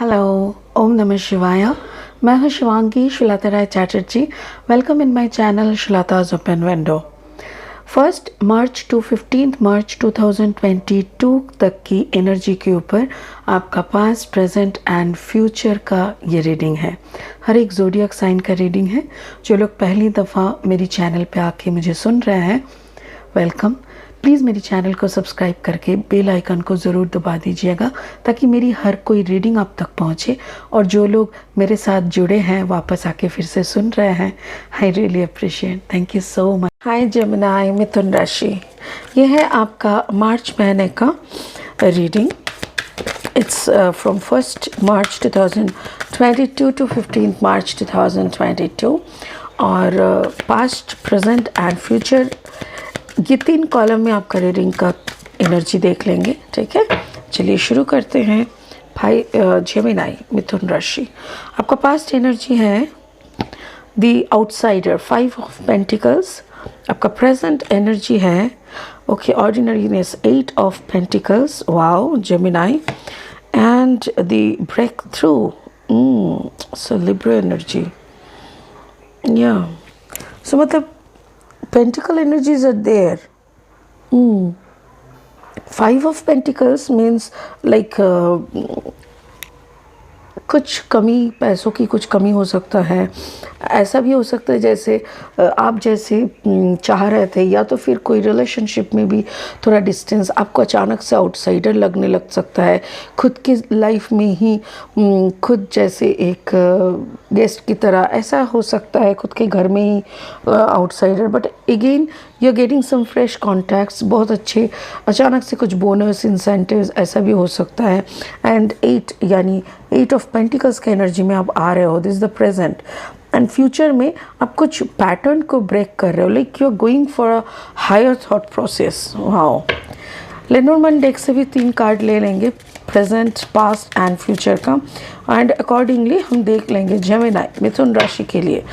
Hello, ओम नमः शिवाय। मैं हूँ Shivangi Shulata Rai Chatterjee. Welcome in my channel Shulata's open window. 1 March to 15 March 2022 तक की एनर्जी के ऊपर आपका पास्ट, प्रेजेंट एंड फ्यूचर का ये रीडिंग है। हर एक ज़ोडिएक साइन का रीडिंग है। जो लोग पहली दफ़ा मेरी चैनल पे आके मुझे सुन रहे हैं, वेलकम। प्लीज़ मेरी चैनल को सब्सक्राइब करके बेल आइकन को ज़रूर दबा दीजिएगा ताकि मेरी हर कोई रीडिंग आप तक पहुंचे। और जो लोग मेरे साथ जुड़े हैं, वापस आके फिर से सुन रहे हैं, I really appreciate. Thank you so much. Hi Gemini, मिथुन राशि। ये है आपका मार्च महीने का reading. It's from 1 March 2022 to 15 March 2022। और पास्ट, प्रेजेंट एंड फ्यूचर, ये 3 कॉलम में आपका रीडिंग का एनर्जी देख लेंगे। ठीक है, चलिए शुरू करते हैं। भाई जेमिनी, मिथुन राशि, आपका पास्ट एनर्जी है द आउटसाइडर, 5 ऑफ पेंटिकल्स। आपका प्रेजेंट एनर्जी है okay ordinariness, 8 of pentacles. Wow Gemini. And the break through, so Libra energy. या सो मतलब pentacle energies are there. 5 of pentacles means like कुछ कमी, पैसों की कुछ कमी हो सकता है। ऐसा भी हो सकता है जैसे आप जैसे चाह रहे थे, या तो फिर कोई रिलेशनशिप में भी थोड़ा डिस्टेंस आपको अचानक से आउटसाइडर लगने लग सकता है। खुद की लाइफ में ही खुद जैसे एक गेस्ट की तरह ऐसा हो सकता है, खुद के घर में ही outsider. But again you are getting some fresh contacts, बहुत अच्छे, अचानक से कुछ बोनस, इंसेंटिव्स, ऐसा भी हो सकता है। एंड 8 यानी 8 ऑफ पेंटिकल्स के एनर्जी में आप आ रहे हो। This is the present. And future में आप कुछ पैटर्न को ब्रेक कर रहे हो, like you are going for a higher thought process. Wow. Lenormand deck से भी 3 कार्ड ले लेंगे, प्रेजेंट, पास्ट एंड फ्यूचर का। एंड अकॉर्डिंगली हम देख लेंगे जेमिनी, मिथुन राशि के लिए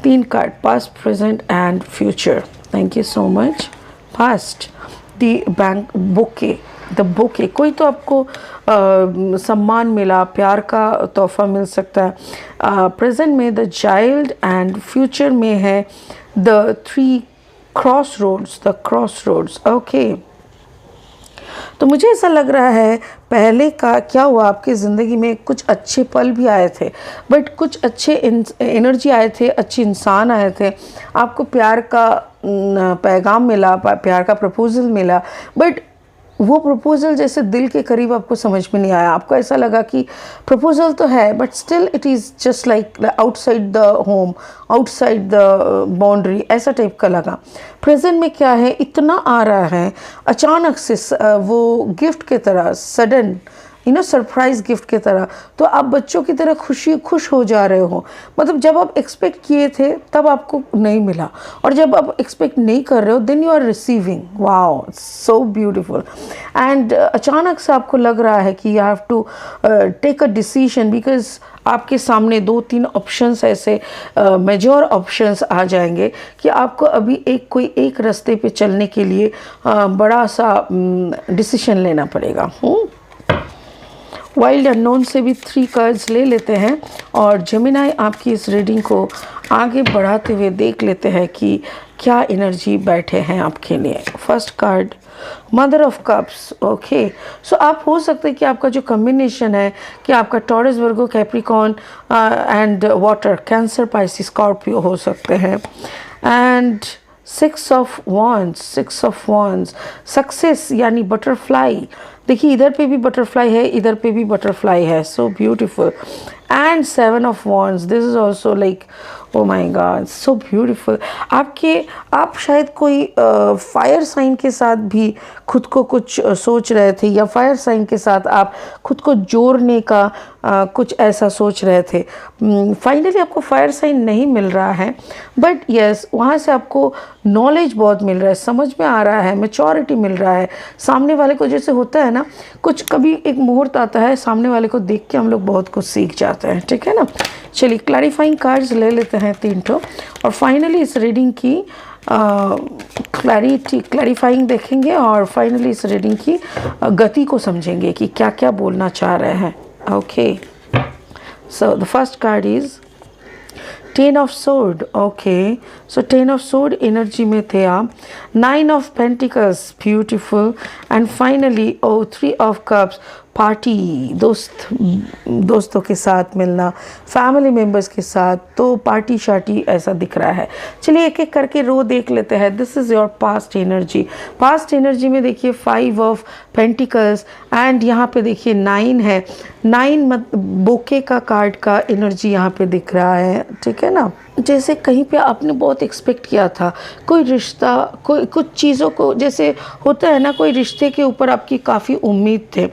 3 card, past, present and future. Thank you so much. Past, the bank bouquet, the bouquet, कोई तो आपको सम्मान मिला, प्यार का तोहफा मिल सकता है। प्रेजेंट में द चाइल्ड एंड फ्यूचर में है the 3 cross roads, the cross roads. Okay, तो मुझे ऐसा लग रहा है पहले का क्या हुआ, आपकी ज़िंदगी में कुछ अच्छे पल भी आए थे, बट कुछ अच्छे एनर्जी आए थे, अच्छे इंसान आए थे, आपको प्यार का पैगाम मिला, प्यार का प्रपोजल मिला। बट वो प्रपोजल जैसे दिल के करीब आपको समझ में नहीं आया। आपको ऐसा लगा कि प्रपोजल तो है but still it is just like outside the home, outside the boundary, ऐसा टाइप का लगा। प्रेजेंट में क्या है, इतना आ रहा है अचानक से, वो गिफ्ट की तरह, सडन सरप्राइज गिफ्ट की तरह। तो आप बच्चों की तरह खुश हो जा रहे हो। मतलब जब आप एक्सपेक्ट किए थे तब आपको नहीं मिला, और जब आप एक्सपेक्ट नहीं कर रहे हो then you are receiving. Wow, so beautiful. And अचानक से आपको लग रहा है कि you have to take a decision, because आपके सामने 2-3 ऑप्शंस ऐसे मेजर ऑप्शंस आ जाएंगे कि आपको अभी कोई एक रास्ते पे चलने के लिए बड़ा सा डिसीजन लेना पड़ेगा। वाइल्ड अननोन से भी 3 कार्ड्स ले लेते हैं और जेमिनी आपकी इस रीडिंग को आगे बढ़ाते हुए देख लेते हैं कि क्या एनर्जी बैठे हैं आपके लिए। First card, mother of cups. Okay, so आप हो सकते हैं कि आपका जो कॉम्बिनेशन है कि आपका taurus, Virgo, Capricorn and water, cancer, Pisces, Scorpio हो सकते हैं। And 6 of wands, 6 of wands, success यानी बटरफ्लाई। देखिए इधर पे भी बटरफ्लाई है, इधर पे भी बटरफ्लाई है, सो beautiful. And 7 of wands, this is also like oh my God, so beautiful. आप शायद कोई फायर साइन के साथ भी खुद को कुछ सोच रहे थे, या फायर साइन के साथ आप खुद को जोड़ने का कुछ ऐसा सोच रहे थे। फाइनली आपको फायर साइन नहीं मिल रहा है, बट यस वहाँ से आपको नॉलेज बहुत मिल रहा है, समझ में आ रहा है, मैच्योरिटी मिल रहा है। सामने वाले को जैसे होता है ना, कुछ कभी एक मुहूर्त आता है, सामने वाले को देख के हम लोग बहुत कुछ सीख जाते हैं। ठीक है ना, चलिए क्लैरिफाइंग कार्ड्स ले लेते हैं 3 ठो, और फाइनली इस रीडिंग की क्लैरिफाइंग देखेंगे, और फाइनली इस रीडिंग की गति को समझेंगे कि क्या क्या बोलना चाह रहे हैं। Okay, So the first card is ten of sword. Okay, so ten of sword energy में थे आप. Nine of pentacles, beautiful. And finally three of cups, party, दोस्तों के साथ मिलना, फैमिली मेम्बर्स के साथ, तो पार्टी शार्टी ऐसा दिख रहा है. चलिए एक एक करके रो देख लेते हैं. This is your past energy. Past energy में देखिए 5 ऑफ पेंटिकल्स एंड यहाँ पे देखिए 9 है. 9 बोके का कार्ड का एनर्जी यहाँ पे दिख रहा है. ठीक है ना, जैसे कहीं पे आपने बहुत एक्सपेक्ट किया था कोई रिश्ता, कोई कुछ चीज़ों को, जैसे होता है ना, कोई रिश्ते के ऊपर आपकी काफ़ी उम्मीद थे,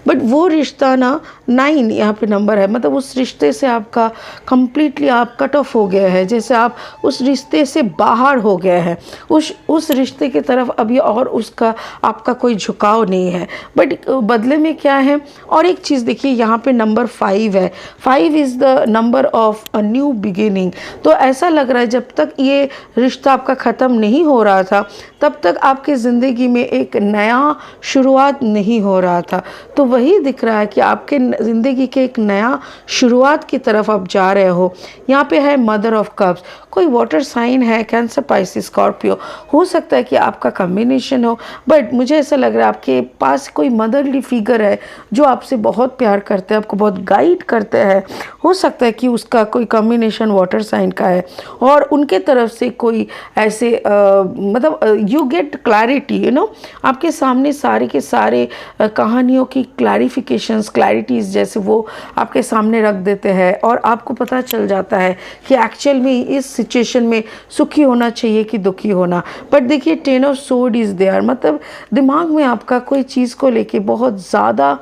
बट वो रिश्ता ना 9 यहाँ पे नंबर है, मतलब उस रिश्ते से आपका कंप्लीटली आप कट ऑफ हो गया है, जैसे आप उस रिश्ते से बाहर हो गए हैं. उस रिश्ते की तरफ अभी और उसका आपका कोई झुकाव नहीं है, बट बदले में क्या है. और एक चीज़ देखिए यहाँ पे नंबर 5 है. 5 is the number of a new beginning. तो ऐसा लग रहा है जब तक ये रिश्ता आपका ख़त्म नहीं हो रहा था तब तक आपकी ज़िंदगी में एक नया शुरुआत नहीं हो रहा था. तो वही दिख रहा है कि आपके ज़िंदगी के एक नया शुरुआत की तरफ आप जा रहे हो. यहाँ पे है मदर ऑफ कप्स. कोई वाटर साइन है, कैंसर, पाइसिस, स्कॉर्पियो. हो सकता है कि आपका कॉम्बिनेशन हो, बट मुझे ऐसा लग रहा है आपके पास कोई मदरली फिगर है जो आपसे बहुत प्यार करते हैं, आपको बहुत गाइड करते हैं. हो सकता है कि उसका कोई कॉम्बिनेशन वाटर साइन का है और उनके तरफ से कोई ऐसे मतलब you get clarity, you know, आपके सामने सारे के सारे कहानियों की क्लैरिफिकेशंस, क्लैरिटीज़ जैसे वो आपके सामने रख देते हैं और आपको पता चल जाता है कि एक्चुअल में इस सिचुएशन में सुखी होना चाहिए कि दुखी होना. बट देखिए 10 ऑफ सोर्ड इज़ देयर, मतलब दिमाग में आपका कोई चीज़ को लेके बहुत ज़्यादा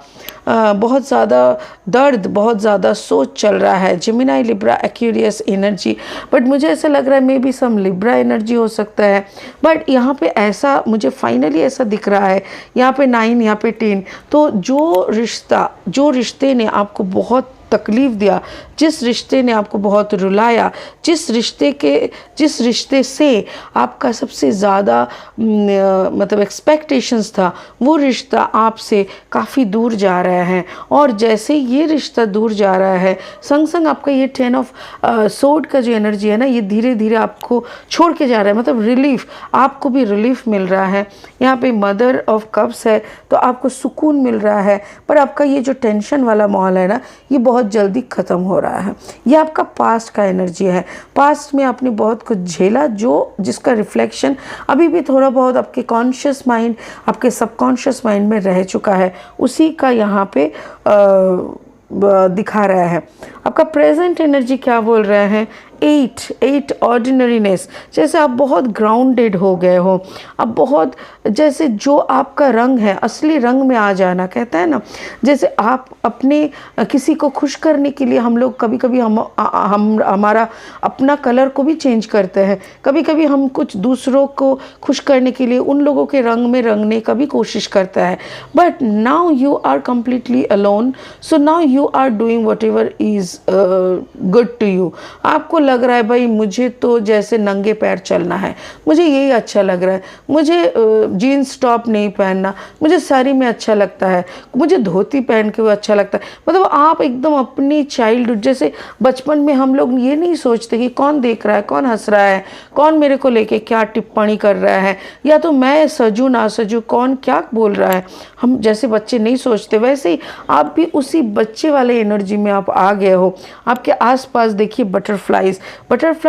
दर्द, बहुत ज़्यादा सोच चल रहा है. Gemini, Libra, Aquarius energy, but मुझे ऐसा लग रहा है maybe some Libra energy हो सकता है. बट यहाँ पे ऐसा मुझे फाइनली ऐसा दिख रहा है, यहाँ पे 9, यहाँ पे 10. तो जो रिश्ते ने आपको बहुत तकलीफ़ दिया, जिस रिश्ते ने आपको बहुत रुलाया, जिस रिश्ते से आपका सबसे ज़्यादा मतलब एक्सपेक्टेशंस था, वो रिश्ता आपसे काफ़ी दूर जा रहा है. और जैसे ये रिश्ता दूर जा रहा है, संग संग आपका ये 10 ऑफ सोर्ड का जो एनर्जी है ना, ये धीरे धीरे आपको छोड़ के जा रहा है, मतलब रिलीफ, आपको भी रिलीफ मिल रहा है. यहाँ पे मदर ऑफ कप्स है, तो आपको सुकून मिल रहा है, पर आपका ये जो टेंशन वाला माहौल है ना, ये बहुत जल्दी ख़त्म हो रहा है. ये आपका पास्ट का एनर्जी है. पास्ट में आपने बहुत कुछ झेला जिसका रिफ्लेक्शन अभी भी थोड़ा बहुत आपके कॉन्शियस माइंड, आपके सबकॉन्शियस माइंड में रह चुका है, उसी का यहाँ पे दिखा रहा है. आपका प्रेजेंट एनर्जी क्या बोल रहे हैं? 8 ऑर्डिनरीनेस, जैसे आप बहुत ग्राउंडेड हो गए हो, अब बहुत जैसे जो आपका रंग है असली रंग में आ जाना, कहता है ना, जैसे आप अपने किसी को खुश करने के लिए हम लोग कभी कभी हमारा अपना कलर को भी चेंज करते हैं, कभी कभी हम कुछ दूसरों को खुश करने के लिए उन लोगों के रंग में रंगने का भी कोशिश करता है. But now you are completely alone, so now you are doing whatever is good to you. आपको लग रहा है भाई मुझे तो जैसे नंगे पैर चलना है, मुझे यही अच्छा लग रहा है, मुझे जीन्स टॉप नहीं पहनना, मुझे साड़ी में अच्छा लगता है, मुझे धोती पहन के वो अच्छा लगता है. मतलब आप एकदम अपनी चाइल्डहुड, जैसे बचपन में हम लोग ये नहीं सोचते कि कौन देख रहा है, कौन हंस रहा है, कौन मेरे को लेके क्या टिप्पणी कर रहा है, या तो मैं सजूँ ना सजूँ, कौन क्या बोल रहा है. हम जैसे बच्चे नहीं सोचते, वैसे ही आप भी उसी बच्चे वाले एनर्जी में आप आ गए हो. आपके आसपास देखिए बटरफ्लाई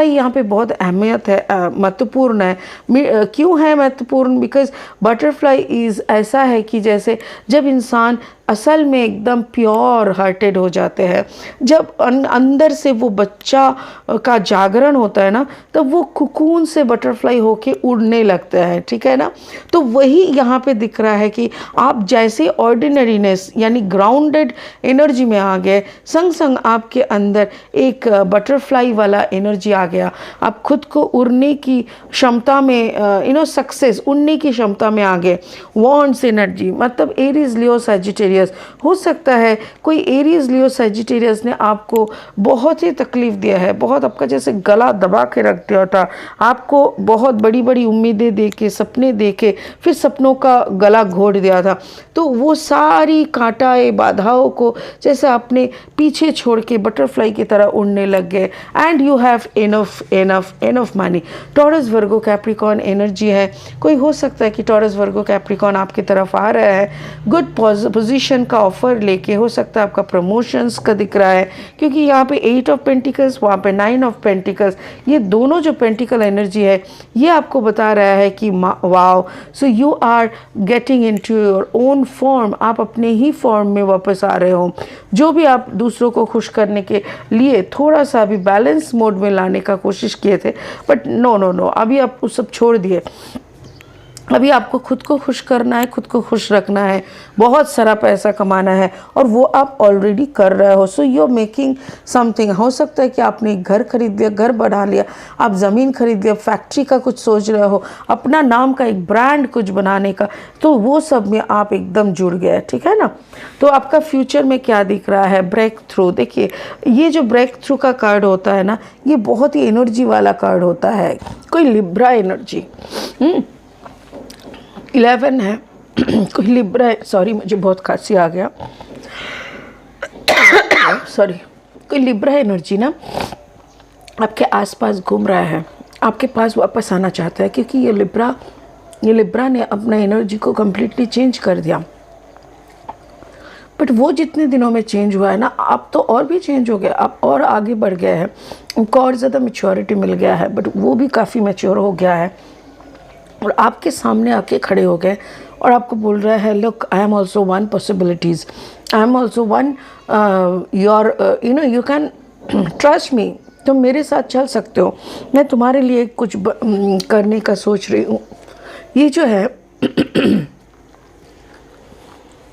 यहाँ पे बहुत अहमियत है, महत्वपूर्ण है. क्यों है महत्वपूर्ण? बिकॉज बटरफ्लाई इज़ ऐसा है कि जैसे जब इंसान असल में एकदम प्योर हार्टेड हो जाते हैं, जब अंदर से वो बच्चा का जागरण होता है ना, तब वो कुकून से बटरफ्लाई होके उड़ने लगता है. ठीक है ना, तो वही यहाँ पे दिख रहा है कि आप जैसे ऑर्डिनरीनेस यानी ग्राउंडेड एनर्जी में आ गए, संग संग आपके अंदर एक बटरफ्लाई वाला एनर्जी आ गया. आप खुद को उड़ने की क्षमता में सक्सेस, उड़ने की क्षमता में आ गए. वॉन्ड्स एनर्जी, मतलब एरीज, लियो, सजिटेरियस, सजिटेरियस, हो सकता है कोई एरीज लियो सजिटेरियस ने आपको बहुत ही तकलीफ़ दिया है, बहुत आपका जैसे गला दबा के रख दिया था, आपको बहुत बड़ी बड़ी उम्मीदें दे के, सपने दे के, फिर सपनों का गला घोट दिया था। तो वो सारी कांटाए बाधाओं को जैसे आपने पीछे छोड़ के बटरफ्लाई की तरह उड़ने लग गए। And you have enough enough enough money. Taurus Virgo Capricorn energy है, कोई हो सकता है कि टॉरस वर्गो कैप्रिकॉर्न आपकी तरफ आ रहा है, गुड पोजीशन का ऑफर लेके, हो सकता है आपका प्रमोशंस का दिख रहा है, क्योंकि यहाँ पे 8 ऑफ पेंटिकल्स, वहाँ पे 9 ऑफ पेंटिकल्स, ये दोनों जो पेंटिकल एनर्जी है ये आपको बता रहा है कि wow, so you are getting into your own form, आप अपने ही फॉर्म में वापस आ रहे हो। जो भी आप दूसरों को खुश करने के लिए थोड़ा सा अभी बैलेंस मोड में लाने का कोशिश किए थे, बट नो नो नो, अभी आप वो सब छोड़ दिए। अभी आपको खुद को खुश करना है, खुद को खुश रखना है, बहुत सारा पैसा कमाना है, और वो आप ऑलरेडी कर रहे हो। So you are making something. हो सकता है कि आपने एक घर खरीद लिया, घर बना लिया, आप ज़मीन खरीद लिया, फैक्ट्री का कुछ सोच रहे हो, अपना नाम का एक ब्रांड कुछ बनाने का, तो वो सब में आप एकदम जुड़ गए, ठीक है ना। तो आपका फ्यूचर में क्या दिख रहा है, ब्रेक थ्रू। देखिए ये जो ब्रेक थ्रू का कार्ड होता है ना, ये बहुत ही एनर्जी वाला कार्ड होता है, कोई लिब्रा एनर्जी 11 है कोई लिब्रा है, सॉरी मुझे बहुत खांसी आ गया सॉरी, कोई लिब्रा एनर्जी ना आपके आसपास घूम रहा है, आपके पास वापस आना चाहता है, क्योंकि ये लिब्रा ने अपना एनर्जी को कम्प्लीटली चेंज कर दिया। बट वो जितने दिनों में चेंज हुआ है ना, आप तो और भी चेंज हो गए, आप और आगे बढ़ गए हैं, उनको और ज़्यादा मैच्योरिटी मिल गया है, बट वो भी काफ़ी मैच्योर हो गया है और आपके सामने आके खड़े हो गए और आपको बोल रहा है, look I am also one possibilities, I am also one your you know you can trust me, तुम मेरे साथ चल सकते हो, मैं तुम्हारे लिए कुछ करने का सोच रही हूँ। ये जो है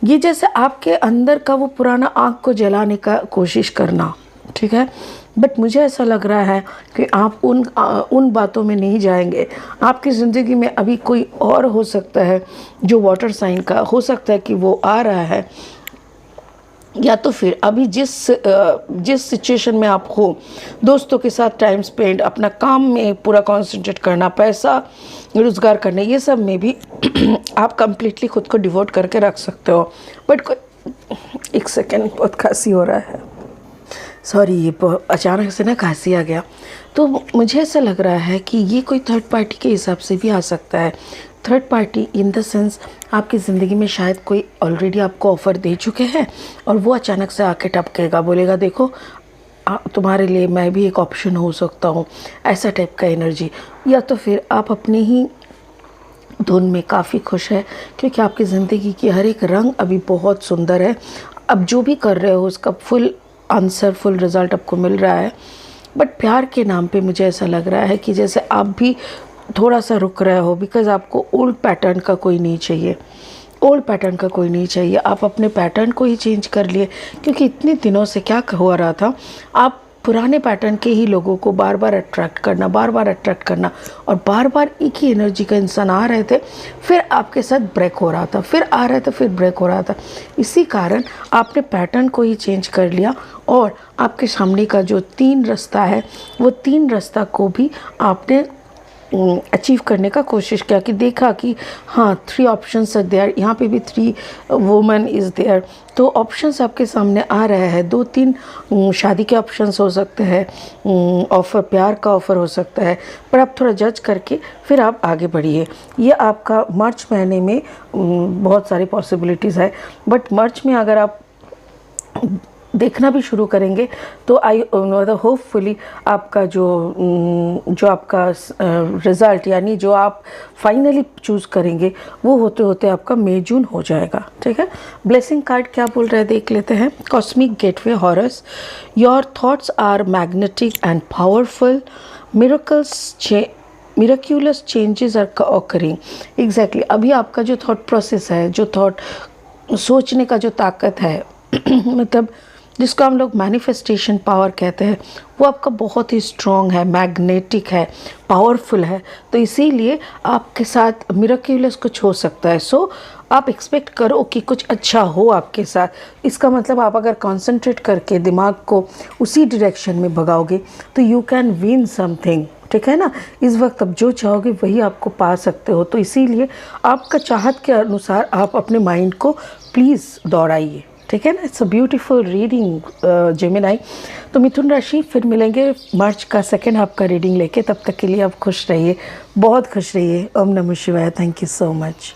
ये जैसे आपके अंदर का वो पुराना आग को जलाने का कोशिश करना, ठीक है। बट मुझे ऐसा लग रहा है कि आप उन बातों में नहीं जाएंगे। आपकी ज़िंदगी में अभी कोई और हो सकता है जो वाटर साइन का, हो सकता है कि वो आ रहा है, या तो फिर अभी जिस सिचुएशन में आप हो, दोस्तों के साथ टाइम स्पेंड, अपना काम में पूरा कंसंट्रेट करना, पैसा रोज़गार करने, ये सब में भी आप कंप्लीटली खुद को डिवोट करके रख सकते हो। बट एक सेकेंड, बहुत खांसी हो रहा है, सॉरी, ये अचानक से ना खांसी आ गया। तो मुझे ऐसा लग रहा है कि ये कोई थर्ड पार्टी के हिसाब से भी आ सकता है। Third party in the sense आपकी ज़िंदगी में शायद कोई ऑलरेडी आपको ऑफ़र दे चुके हैं और वो अचानक से आके टपकेगा, बोलेगा देखो तुम्हारे लिए मैं भी एक ऑप्शन हो सकता हूँ, ऐसा टाइप का एनर्जी। या तो फिर आप अपनी ही धुन में काफ़ी खुश है, क्योंकि आपकी ज़िंदगी की हर एक रंग अभी बहुत सुंदर है। अब जो भी कर रहे हो उसका फुल आंसर, फुल रिज़ल्ट आपको मिल रहा है। बट प्यार के नाम पे मुझे ऐसा लग रहा है कि जैसे आप भी थोड़ा सा रुक रहे हो, बिकॉज़ आपको ओल्ड पैटर्न का कोई नहीं चाहिए, ओल्ड पैटर्न का कोई नहीं चाहिए। आप अपने पैटर्न को ही चेंज कर लिए, क्योंकि इतने दिनों से क्या हो रहा था, आप पुराने पैटर्न के ही लोगों को बार बार अट्रैक्ट करना, बार बार अट्रैक्ट करना, और बार बार एक ही एनर्जी का इंसान आ रहे थे, फिर आपके साथ ब्रेक हो रहा था, फिर आ रहा था, फिर ब्रेक हो रहा था। इसी कारण आपने पैटर्न को ही चेंज कर लिया और आपके सामने का जो 3 रास्ता है, वो 3 रास्ता को भी आपने अचीव करने का कोशिश किया, कि देखा कि हाँ 3 ऑप्शंस आर देयर, यहाँ पे भी 3 वुमेन इज़ देयर। तो ऑप्शंस आपके सामने आ रहे हैं, 2-3 शादी के ऑप्शंस हो सकते हैं, ऑफ़र प्यार का ऑफ़र हो सकता है, पर आप थोड़ा जज करके फिर आप आगे बढ़िए। ये आपका मार्च महीने में बहुत सारी पॉसिबिलिटीज़ है। बट मार्च में अगर आप देखना भी शुरू करेंगे तो होपफुली आपका जो आपका रिज़ल्ट, यानी जो आप फाइनली चूज़ करेंगे, वो होते होते आपका मई जून हो जाएगा, ठीक है। ब्लेसिंग कार्ड क्या बोल रहे हैं देख लेते हैं। Cosmic gateway Horus, your thoughts are magnetic and powerful, miraculous changes are occurring. Exactly अभी आपका जो थॉट प्रोसेस है, जो थॉट सोचने का जो ताकत है मतलब जिसको हम लोग मैनिफेस्टेशन पावर कहते हैं, वो आपका बहुत ही स्ट्रॉन्ग है, मैग्नेटिक है, पावरफुल है। तो इसीलिए आपके साथ मिराक्यूलस कुछ हो सकता है। सो आप एक्सपेक्ट करो कि कुछ अच्छा हो आपके साथ। इसका मतलब आप अगर कंसंट्रेट करके दिमाग को उसी डायरेक्शन में भगाओगे तो यू कैन विन समथिंग, ठीक है ना। इस वक्त आप जो चाहोगे वही आपको पा सकते हो। तो इसीलिए आपका चाहत के अनुसार आप अपने माइंड को प्लीज़ दौड़ाइए, ठीक है ना। It's a beautiful reading Gemini. तो मिथुन राशि, फिर मिलेंगे मार्च का सेकेंड हाफ का रीडिंग लेके। तब तक के लिए आप खुश रहिए, बहुत खुश रहिए। ओम नमः शिवाय। Thank you so much.